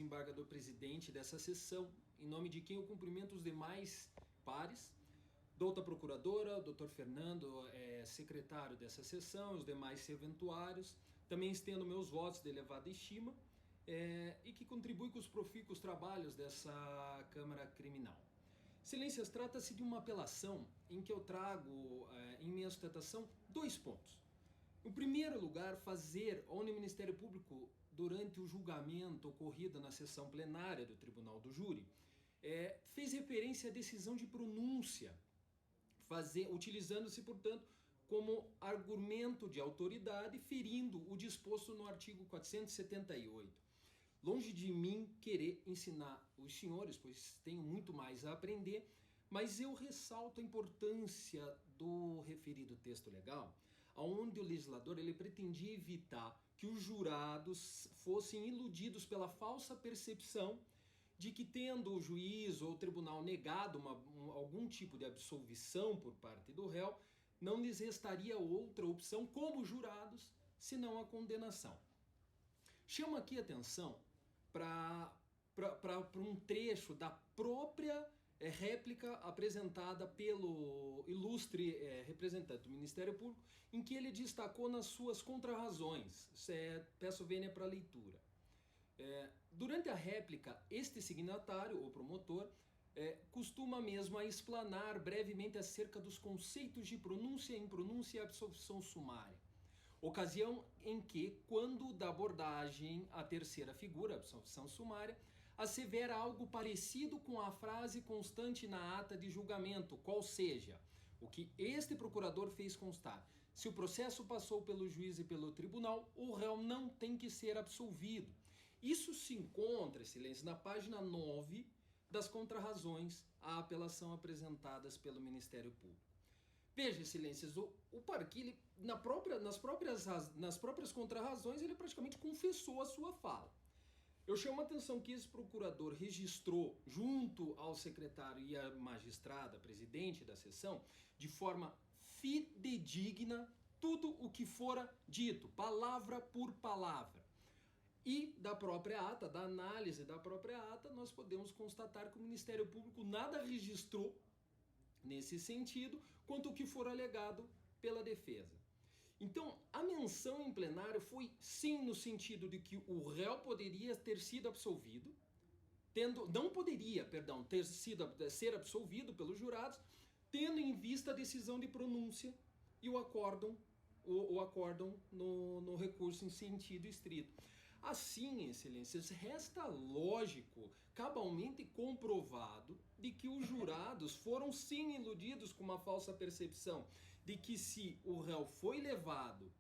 desembargador presidente dessa sessão, em nome de quem eu cumprimento os demais pares, doutora procuradora, doutor Fernando, secretário dessa sessão, os demais serventuários, também estendo meus votos de elevada estima e que contribui com os profícuos trabalhos dessa Câmara Criminal. Excelências, trata-se de uma apelação em que eu trago em minha sustentação 2 pontos. Em primeiro lugar, fazer onde o Ministério Público, durante o julgamento ocorrido na sessão plenária do Tribunal do Júri, fez referência à decisão de pronúncia, utilizando-se, portanto, como argumento de autoridade, ferindo o disposto no artigo 478. Longe de mim querer ensinar os senhores, pois tenho muito mais a aprender, mas eu ressalto a importância do referido texto legal, onde o legislador ele pretendia evitar que os jurados fossem iludidos pela falsa percepção de que, tendo o juiz ou o tribunal negado algum tipo de absolvição por parte do réu, não lhes restaria outra opção como jurados, senão a condenação. Chamo aqui a atenção para um trecho da própria réplica apresentada pelo ilustre representante do Ministério Público, em que ele destacou nas suas contrarrazões. Peço vênia para leitura. Durante a réplica, este signatário, ou promotor, costuma mesmo a explanar brevemente acerca dos conceitos de pronúncia, impronúncia e absolvição sumária. Ocasião em que, quando da abordagem à terceira figura, absolvição sumária, assevera algo parecido com a frase constante na ata de julgamento, qual seja, o que este procurador fez constar: se o processo passou pelo juiz e pelo tribunal, o réu não tem que ser absolvido. Isso se encontra, excelência, na página 9 das contrarrazões à apelação apresentadas pelo Ministério Público. Veja, excelências, o Parquilha, nas próprias contrarrazões, ele praticamente confessou a sua fala. Eu chamo a atenção que esse procurador registrou, junto ao secretário e à magistrada, presidente da sessão, de forma fidedigna, tudo o que fora dito, palavra por palavra. E da própria ata, da análise da própria ata, nós podemos constatar que o Ministério Público nada registrou nesse sentido, quanto o que for alegado pela defesa. Então, a menção em plenário foi sim no sentido de que o réu poderia ter sido absolvido, ser absolvido pelos jurados, tendo em vista a decisão de pronúncia e o acórdão no recurso em sentido estrito. Assim, excelências, resta lógico, cabalmente comprovado, de que os jurados foram sim iludidos com uma falsa percepção de que, se o réu foi levado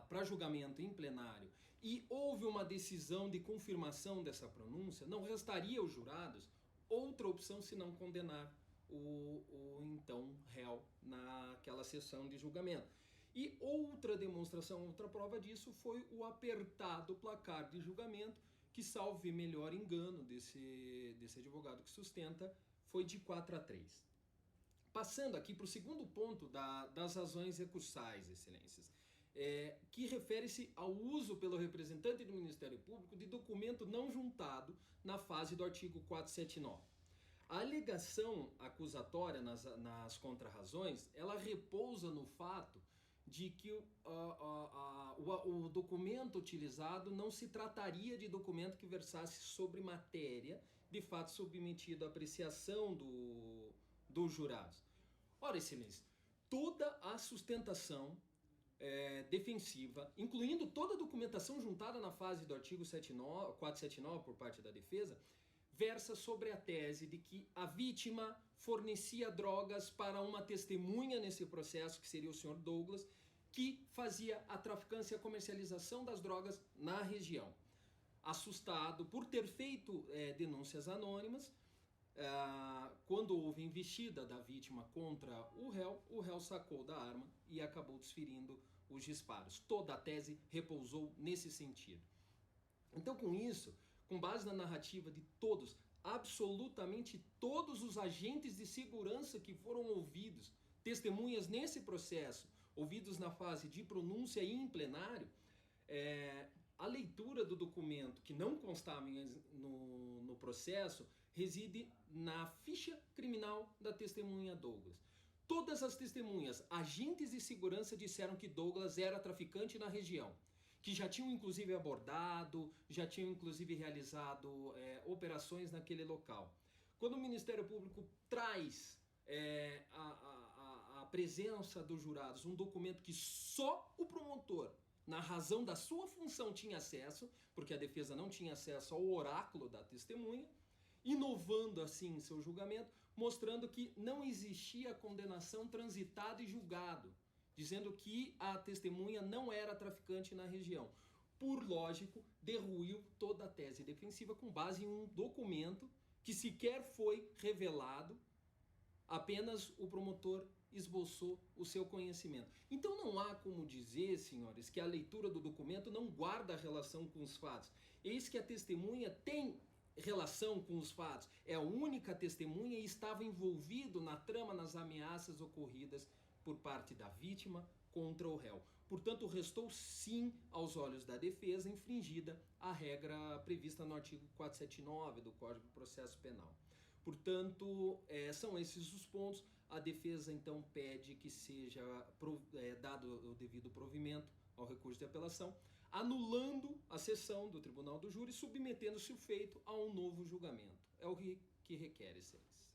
para julgamento em plenário e houve uma decisão de confirmação dessa pronúncia, não restaria aos jurados outra opção senão condenar o então réu naquela sessão de julgamento. E outra demonstração, outra prova disso foi o apertado placar de julgamento, que, salve melhor engano desse advogado que sustenta, foi de 4-3. Passando aqui para o segundo ponto das razões recursais, excelências, que refere-se ao uso pelo representante do Ministério Público de documento não juntado na fase do artigo 479. A alegação acusatória nas contrarrazões, ela repousa no fato de que o documento utilizado não se trataria de documento que versasse sobre matéria de fato submetida à apreciação dos jurados. Ora, excelência, toda a sustentação defensiva, incluindo toda a documentação juntada na fase do artigo 479 por parte da defesa, versa sobre a tese de que a vítima fornecia drogas para uma testemunha nesse processo, que seria o senhor Douglas, que fazia a traficância e a comercialização das drogas na região. Assustado por ter feito denúncias anônimas, quando houve investida da vítima contra o réu sacou da arma e acabou desferindo os disparos. Toda a tese repousou nesse sentido. Então, com isso, com base na narrativa de todos, absolutamente todos os agentes de segurança que foram ouvidos, testemunhas nesse processo, ouvidos na fase de pronúncia e em plenário, a leitura do documento que não constava no processo reside na ficha criminal da testemunha Douglas. Todas as testemunhas, agentes de segurança, disseram que Douglas era traficante na região, que já tinham inclusive abordado, já tinham inclusive realizado operações naquele local. Quando o Ministério Público traz a presença dos jurados, um documento que só o promotor, na razão da sua função, tinha acesso, porque a defesa não tinha acesso ao oráculo da testemunha, inovando assim seu julgamento, mostrando que não existia condenação transitada e julgado, dizendo que a testemunha não era traficante na região. Por lógico, derruiu toda a tese defensiva com base em um documento que sequer foi revelado, apenas o promotor esboçou o seu conhecimento. Então não há como dizer, senhores, que a leitura do documento não guarda relação com os fatos. Eis que a testemunha tem relação com os fatos. É a única testemunha e estava envolvido na trama, nas ameaças ocorridas por parte da vítima contra o réu. Portanto, restou sim, aos olhos da defesa, infringida a regra prevista no artigo 479 do Código de Processo Penal. Portanto, são esses os pontos. A defesa, então, pede que seja dado o devido provimento ao recurso de apelação, anulando a sessão do Tribunal do Júri, submetendo-se o feito a um novo julgamento. É o que requer, excelência.